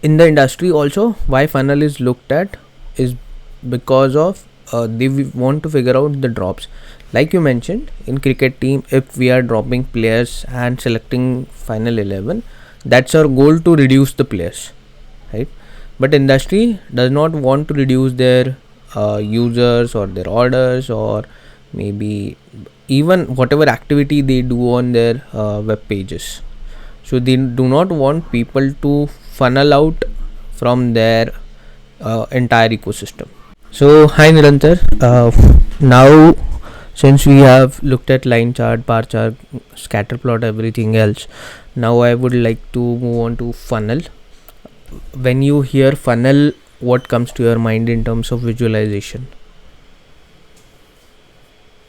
in the industry also, why funnel is looked at is because of they want to figure out the drops. Like you mentioned, in cricket team, if we are dropping players and selecting final 11, that's our goal, to reduce the players, right? But industry does not want to reduce their users or their orders, or maybe even whatever activity they do on their web pages. So they do not want people to funnel out from their entire ecosystem. So hi Nirantar, now since we have looked at line chart, bar chart, scatter plot, everything else, now I would like to move on to funnel. When you hear funnel, what comes to your mind in terms of visualization?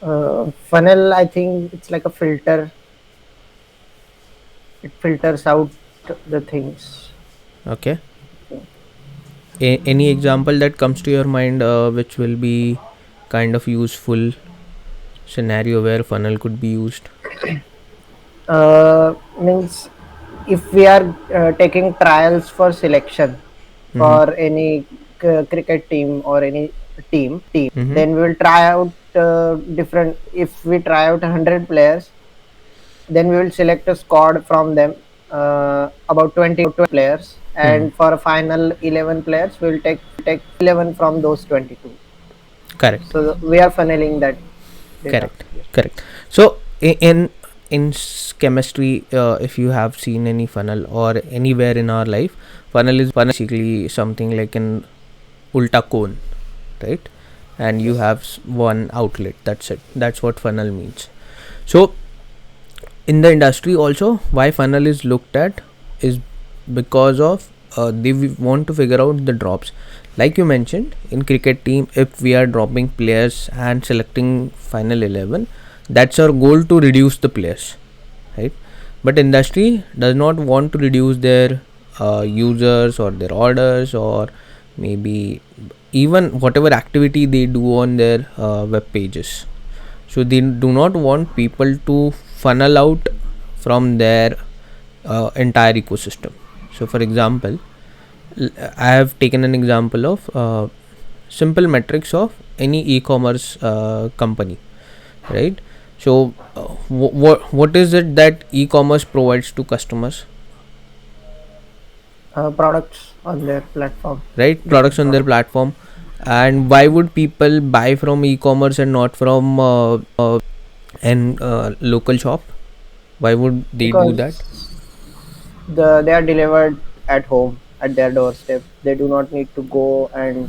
Funnel, I think it's like a filter. It filters out the things. Okay. Any example that comes to your mind which will be kind of useful scenario where funnel could be used? Means if we are taking trials for selection Mm-hmm. for any cricket team or any team, Mm-hmm. then we will try out different. If we try out 100 players, then we will select a squad from them, about 20 players, Mm-hmm. and for a final 11 players, we will take 11 from those 22. Correct. So we are funneling that data. Correct. Correct. So in chemistry, if you have seen any funnel or anywhere in our life, funnel is basically something like an ulta cone, right? And you have one outlet. That's it. That's what funnel means. So in the industry also, why funnel is looked at is because of they want to figure out the drops. Like you mentioned, in cricket team, if we are dropping players and selecting final 11, that's our goal, to reduce the players, right? But industry does not want to reduce their users or their orders, or maybe even whatever activity they do on their web pages. So they do not want people to funnel out from their entire ecosystem. So for example, I have taken an example of simple metrics of any e-commerce company, right? So what is it that e-commerce provides to customers? Products on their platform. Right, Different products on their products. platform. And why would people buy from e-commerce and not from an local shop? Why would they do that? Because they are delivered at home at their doorstep. They do not need to go and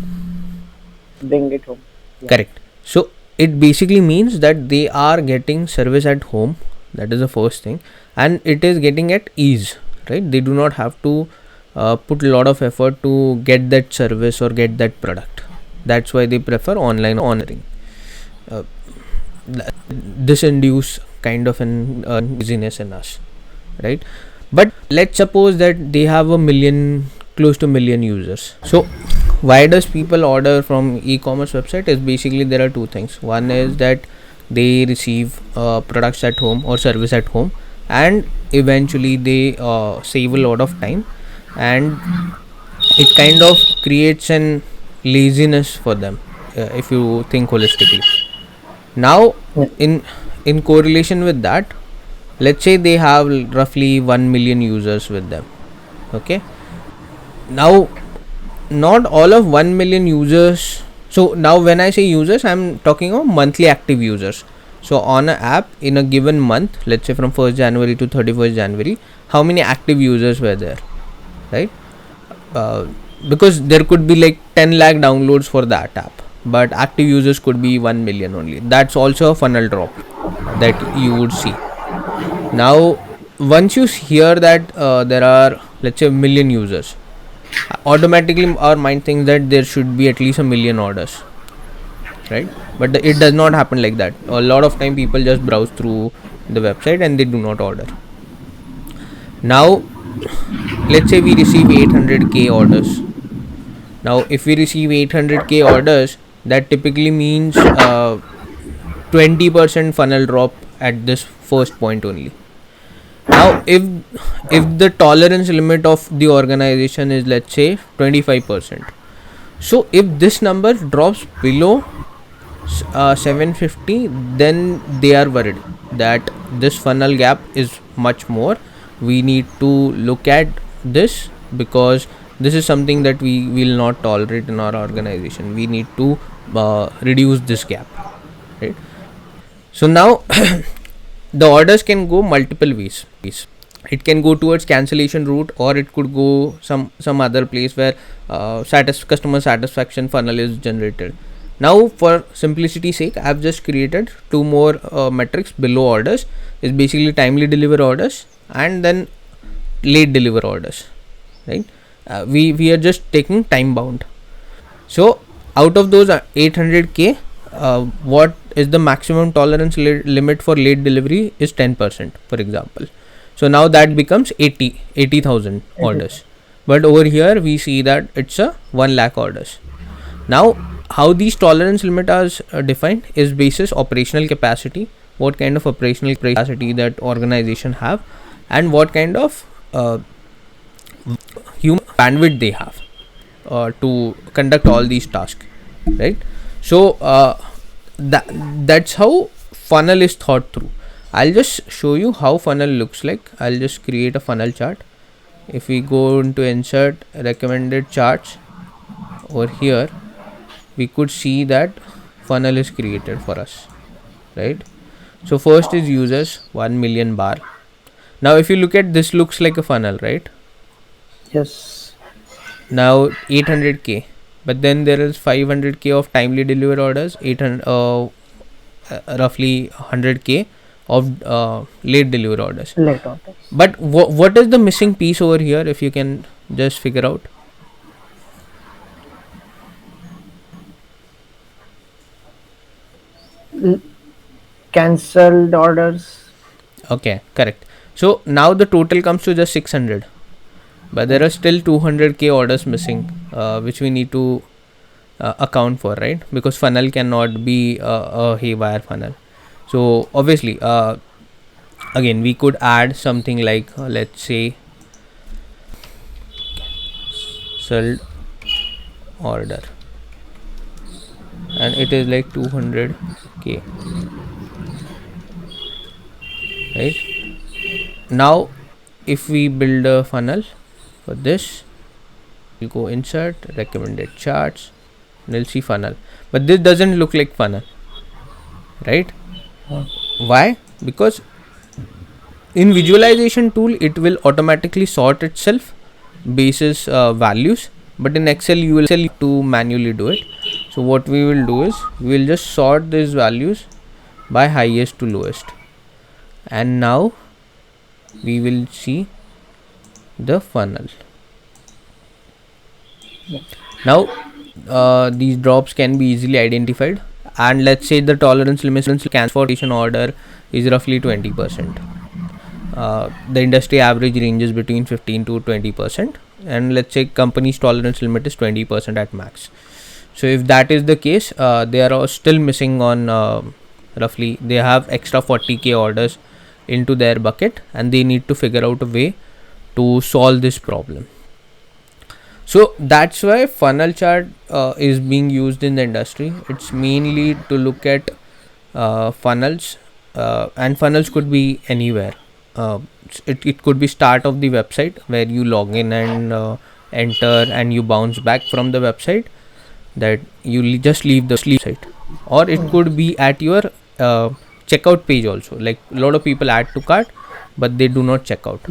bring it home. Yeah. Correct. So it basically means that they are getting service at home. That is the first thing, and it is getting at ease. Right? They do not have to put a lot of effort to get that service or get that product. That's why they prefer online ordering. Uh, this induce kind of an laziness in us, right? But let's suppose that they have a million, close to million users. So why does people order from e-commerce website? Is basically there are two things. One is that they receive products at home or service at home, and eventually they save a lot of time, and it kind of creates an laziness for them, if you think holistically. Now Yeah. in correlation with that, let's say they have roughly 1 million users with them. Okay, now not all of 1 million users. So now when I say users, I'm talking of monthly active users. So on an app in a given month, let's say from 1st January to 31st January, how many active users were there, right? uh, because there could be like 10 lakh downloads for that app, but active users could be 1 million only. That's also a funnel drop that you would see. Now once you hear that there are, let's say, a million users, automatically our mind thinks that there should be at least a million orders, right? But it does not happen like that. A lot of time people just browse through the website and they do not order. Now let's say we receive 800k orders. Now if we receive 800k orders, that typically means 20% funnel drop at this first point only. Now, if the tolerance limit of the organization is, let's say, 25%, so if this number drops below 750, then they are worried that this funnel gap is much more. We need to look at this, because this is something that we will not tolerate in our organization. We need to reduce this gap, right? So now the orders can go multiple ways. It can go towards cancellation route, or it could go some other place where customer satisfaction funnel is generated. Now, for simplicity's sake, I've just created two more metrics below orders. Is basically timely deliver orders and then late deliver orders, right? We are just taking time bound. So out of those 800k, what is the maximum tolerance limit for late delivery is 10%, for example. So now that becomes 80,000 orders. But over here we see that it's a 1 lakh orders. Now, how these tolerance limit are defined is basis operational capacity, what kind of operational capacity that organization have, and what kind of human bandwidth they have to conduct all these tasks, right? So that's how funnel is thought through. I'll just show you how funnel looks like. I'll just create a funnel chart. If we go into insert recommended charts, over here we could see that funnel is created for us, right? So first is users 1 million bar. Now if you look at this, looks like a funnel, right? Yes. Now 800k, but then there is 500k of timely delivered orders, 800 roughly 100k of late delivery orders. Late orders. But what is the missing piece over here, if you can just figure out? Cancelled orders. Okay, correct. So now the total comes to just 600, but there are still 200k orders missing, which we need to account for, right? Because funnel cannot be a haywire funnel. So obviously, again, we could add something like let's say sold order, and it is like 200k, right? Now if we build a funnel for this, we'll go insert recommended charts, and we'll see funnel, but this doesn't look like funnel, right? Why? Because in visualization tool it will automatically sort itself basis values, but in Excel you will need to manually do it. So what we will do is we will just sort these values by highest to lowest, and now we will see the funnel. Now these drops can be easily identified, and let's say the tolerance limit cancellation order is roughly 20%. The industry average ranges between 15 to 20%, and let's say company's tolerance limit is 20% at max. So if that is the case, they are still missing on roughly, they have extra 40k orders into their bucket, and they need to figure out a way to solve this problem. So that's why funnel chart is being used in the industry. It's mainly to look at funnels, and funnels could be anywhere. It could be start of the website where you log in and enter, and you bounce back from the website, that you just leave the website, or it could be at your checkout page also. Like a lot of people add to cart, but they do not check out,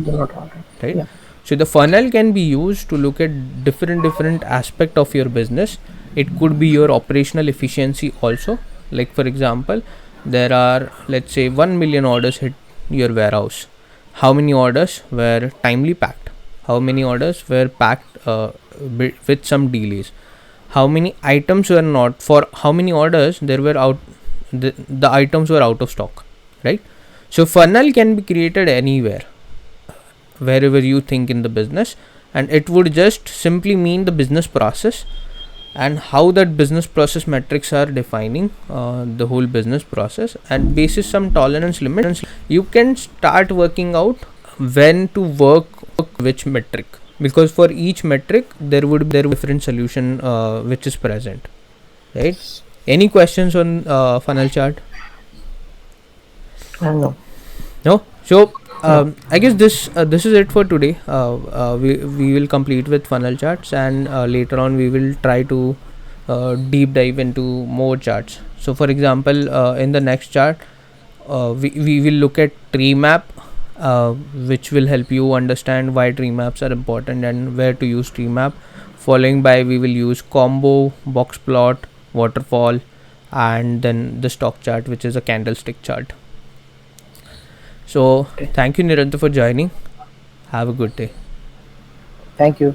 right? Yeah. So the funnel can be used to look at different aspect of your business. It could be your operational efficiency also. Like for example, there are, let's say, 1 million orders hit your warehouse. How many orders were timely packed? How many orders were packed with some delays? How many items were not, for how many orders there were out, the items were out of stock, right? So funnel can be created anywhere, wherever you think in the business, and it would just simply mean the business process and how that business process metrics are defining the whole business process, and basis some tolerance limits you can start working out when to work which metric, because for each metric there would be different solution which is present, right? Any questions on funnel chart? No, No. So no. I guess this is it for today. We will complete with funnel charts, and later on we will try to deep dive into more charts. So for example, in the next chart, we will look at tree map, which will help you understand why tree maps are important and where to use tree map. Following by, we will use combo, box plot, waterfall, and then the stock chart, which is a candlestick chart. So Okay. thank you, Niranta, for joining. Have a good day. Thank you.